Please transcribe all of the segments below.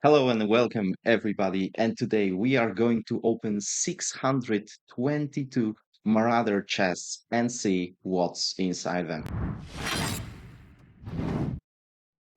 Hello and welcome, everybody. And today we are going to open 622 Marauder chests and see what's inside them.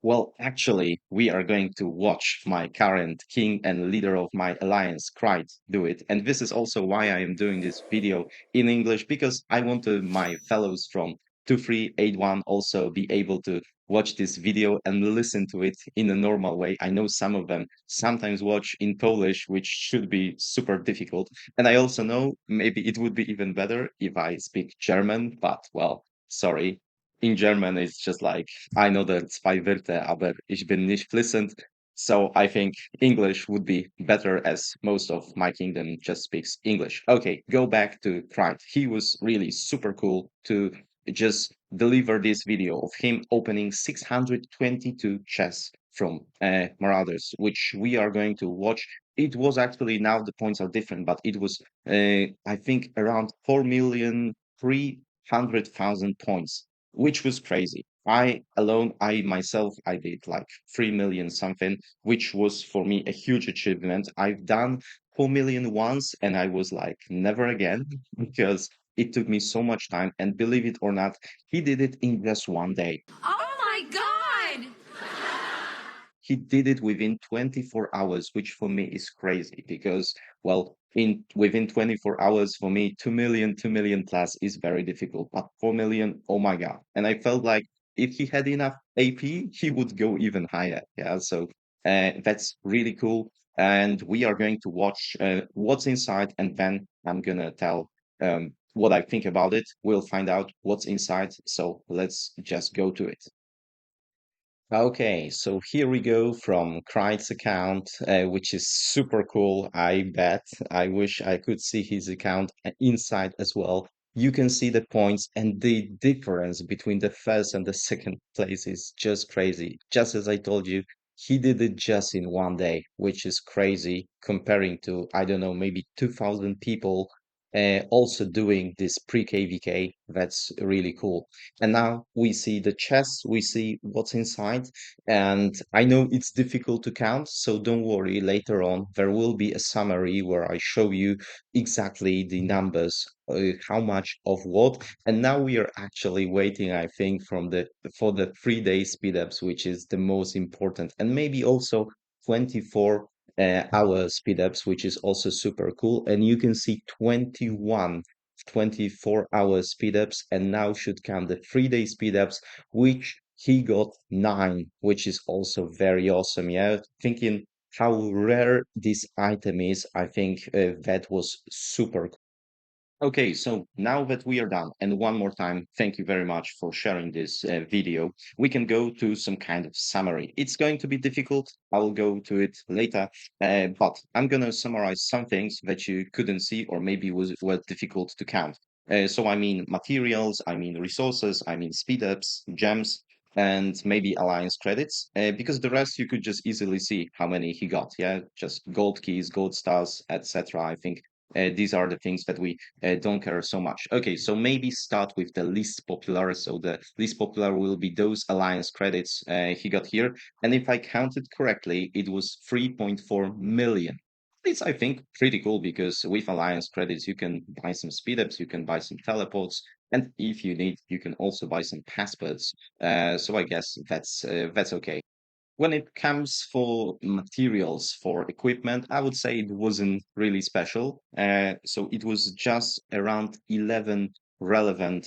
Well, actually, we are going to watch my current king and leader of my alliance, Kreit, do it. And this is also why I am doing this video in English, because I want my fellows from 2381 also be able to watch this video and listen to it in a normal way. I know some of them sometimes watch in Polish, which should be super difficult. And I also know maybe it would be even better if I speak German, but well, sorry. In German, it's just like I know the zwei Wörter, aber ich bin nicht fließend. So I think English would be better as most of my kingdom just speaks English. Okay, go back to Kreit. He was really super cool to just deliver this video of him opening 622 chests from Marauders, which we are going to watch. It was actually now the points are different, but it was I think around 4,300,000 points, which was crazy. I myself, I did like 3 million something, which was for me a huge achievement. I've done 4 million once and I was like, never again, because it took me so much time. And believe it or not, he did it in just one day. Oh my God! He did it within 24 hours, which for me is crazy because, well, in within 24 hours for me, 2 million plus is very difficult. But 4 million, oh my God. And I felt like if he had enough AP, he would go even higher. Yeah. So that's really cool. And we are going to watch what's inside, and then I'm gonna tell what I think about it. We'll find out what's inside. So let's just go to it. Okay, so here we go from Kreit's account, which is super cool. I bet. I wish I could see his account inside as well. You can see the points, and the difference between the first and the second place is just crazy. Just as I told you, he did it just in one day, which is crazy comparing to, I don't know, maybe 2,000 people also doing this pre-KVK. That's really cool. And now we see the chest, we see what's inside. And I know it's difficult to count, so don't worry. Later on, there will be a summary where I show you exactly the numbers, how much of what. And now we are actually waiting, I think, for the 3 day speedups, which is the most important, and maybe also 24 hour speedups, which is also super cool. And you can see 21 24-hour speedups, and now should come the 3 day speedups, which he got 9, which is also very awesome. Yeah, thinking how rare this item is, I think that was super cool. Okay, so now that we are done, and one more time, thank you very much for sharing this video. We can go to some kind of summary. It's going to be difficult. I will go to it later, but I'm going to summarize some things that you couldn't see or maybe were difficult to count. So I mean materials, I mean resources, I mean speedups, gems, and maybe alliance credits, because the rest you could just easily see how many he got. Yeah, just gold keys, gold stars, etc. I think these are the things that we don't care so much. Okay, so maybe start with the least popular. So the least popular will be those alliance credits he got here. And if I counted correctly, it was 3.4 million. It's, I think, pretty cool because with alliance credits, you can buy some speedups, you can buy some teleports, and if you need, you can also buy some passports. So I guess that's okay. When it comes for materials for equipment, I would say it wasn't really special. So it was just around 11 relevant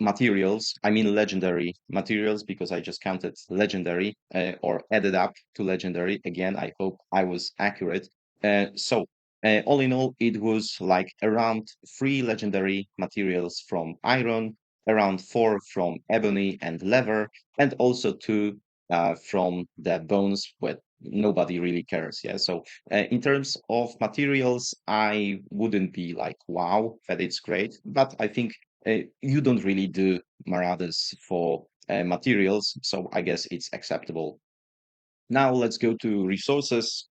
materials. I mean, legendary materials, because I just counted legendary or added up to legendary. Again, I hope I was accurate. All in all, it was like around 3 legendary materials from iron, around 4 from ebony and leather, and also 2 from the bones, but nobody really cares. Yeah. So in terms of materials, I wouldn't be like, wow, that it's great, but I think you don't really do Marauders for materials, so I guess it's acceptable. Now let's go to resources,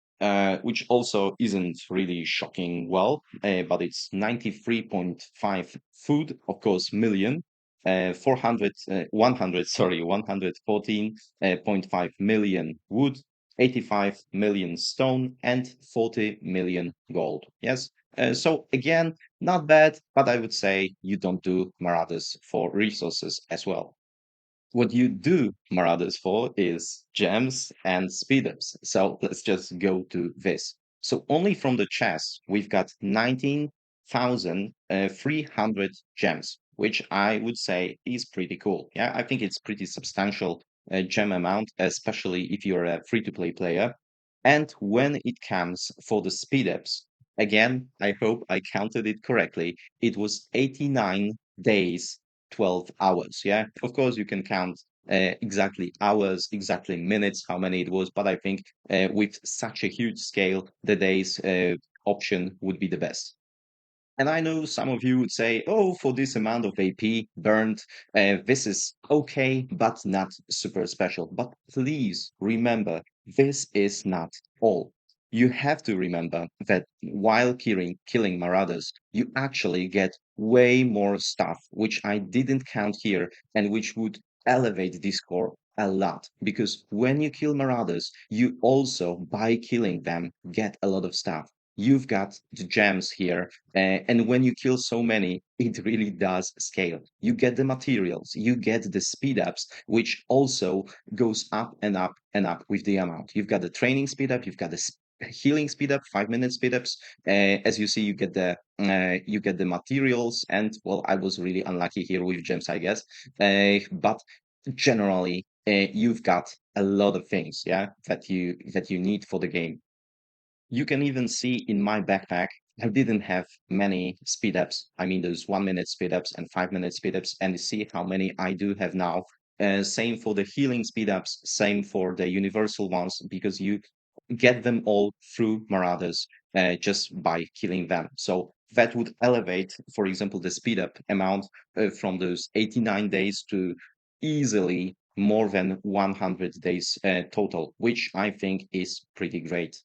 which also isn't really shocking well, but it's 93.5 food, of course, million, 114.5 million wood, 85 million stone, and 40 million gold. Yes. So again, not bad, but I would say you don't do Marauders for resources as well. What you do Marauders for is gems and speedups. So let's just go to this. So only from the chest, we've got 19,300 gems, which I would say is pretty cool. Yeah, I think it's pretty substantial gem amount, especially if you're a free-to-play player. And when it comes for the speedups, again, I hope I counted it correctly. It was 89 days 12 hours. Yeah, of course, you can count exactly hours, exactly minutes, how many it was, but I think with such a huge scale, the days option would be the best. And I know some of you would say, oh, for this amount of AP burned, this is okay, but not super special. But please remember, this is not all. You have to remember that while killing Marauders, you actually get way more stuff, which I didn't count here, and which would elevate this score a lot. Because when you kill Marauders, you also, by killing them, get a lot of stuff. You've got the gems here, and when you kill so many, it really does scale. You get the materials, you get the speed ups, which also goes up and up and up with the amount. You've got the training speed up, you've got the healing speed up, 5 minute speed ups. As you see, you get the materials, and well, I was really unlucky here with gems, I guess. But generally, you've got a lot of things, yeah, that you need for the game. You can even see in my backpack, I didn't have many speed ups. I mean, those 1 minute speed ups and 5 minute speed ups, and you see how many I do have now. Same for the healing speed ups, same for the universal ones, because you get them all through Marauders just by killing them. So that would elevate, for example, the speed up amount from those 89 days to easily more than 100 days total, which I think is pretty great.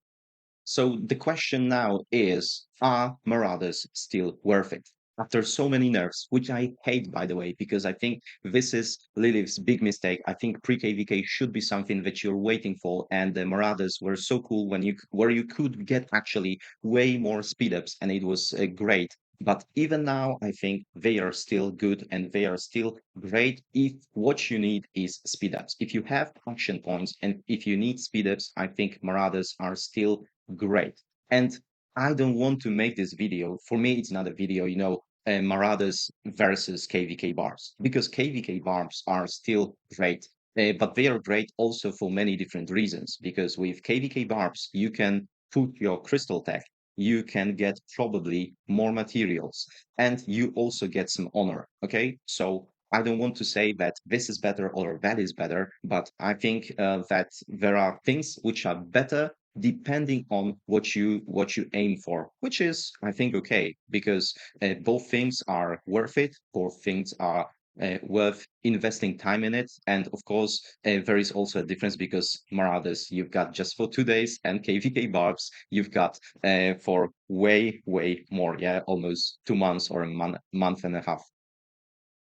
So the question now is, are Marauders still worth it? After so many nerfs, which I hate, by the way, because I think this is Lilith's big mistake. I think pre-KVK should be something that you're waiting for, and the Marauders were so cool where you could get actually way more speed ups, and it was great. But even now, I think they are still good and they are still great if what you need is speed ups. If you have action points and if you need speed ups, I think Marauders are still great. And I don't want to make this video. For me, it's not a video, Marauders versus KVK barbs, because KVK barbs are still great. But they are great also for many different reasons, because with KVK barbs, you can put your crystal tech, you can get probably more materials, and you also get some honor. Okay. So I don't want to say that this is better or that is better, but I think that there are things which are better depending on what you aim for, which is I think okay, because both things are worth it, both things are worth investing time in it. And of course there is also a difference, because Marauders you've got just for 2 days, and KVK barbs you've got for way more, yeah, almost 2 months or a month and a half.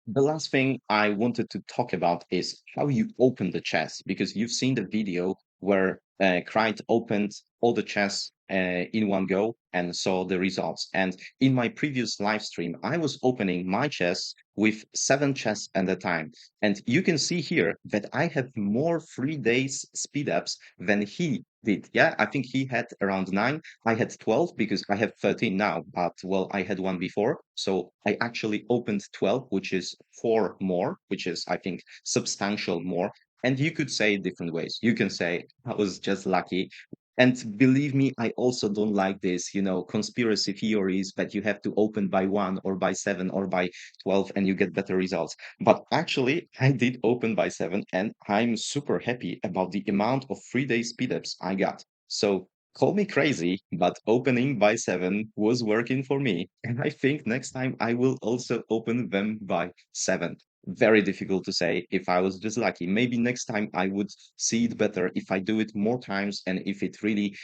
The last thing I wanted to talk about is how you open the chest, because you've seen the video where Kreit opened all the chests in one go and saw the results. And in my previous live stream, I was opening my chests with 7 chests at a time. And you can see here that I have more 3 days speed ups than he did. Yeah, I think he had around 9. I had 12 because I have 13 now, but well, I had one before. So I actually opened 12, which is 4 more, which is, I think, substantial more. And you could say it different ways. You can say, I was just lucky. And believe me, I also don't like this, conspiracy theories that you have to open by 1 or by 7 or by 12 and you get better results. But actually, I did open by 7 and I'm super happy about the amount of 3 day speedups I got. So call me crazy, but opening by 7 was working for me. And I think next time I will also open them by 7. very difficult to say if I was just lucky. Maybe next time I would see it better if I do it more times and if it really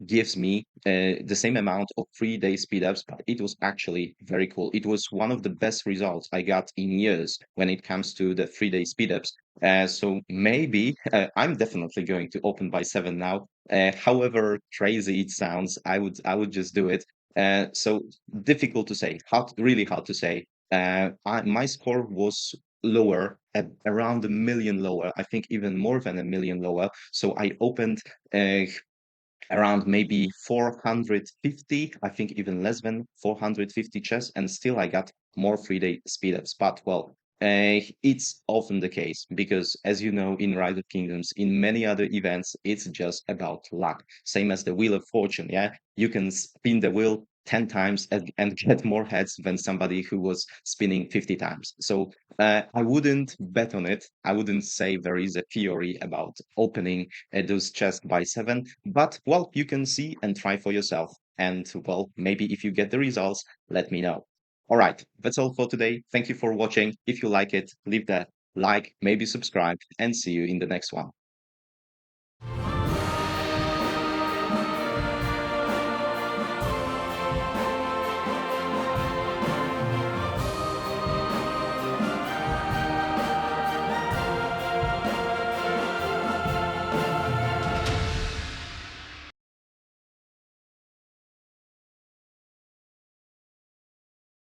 gives me the same amount of 3 day speed ups. But it was actually very cool. It was one of the best results I got in years when it comes to the 3 day speed ups. So maybe I'm definitely going to open by 7 now. However crazy it sounds, I would just do it. So difficult to say, really hard to say. My score was lower, at around a million lower. I think even more than a million lower. So I opened around maybe 450, I think even less than 450 chess, and still I got more 3 day speed ups. But well, it's often the case because, as you know, in Rise of Kingdoms, in many other events, it's just about luck. Same as the Wheel of Fortune. Yeah, you can spin the wheel 10 times and get more heads than somebody who was spinning 50 times. So I wouldn't bet on it. I wouldn't say there is a theory about opening those chests by 7, but well, you can see and try for yourself. And well, maybe if you get the results, let me know. All right, that's all for today. Thank you for watching. If you like it, leave that like, maybe subscribe, and see you in the next one.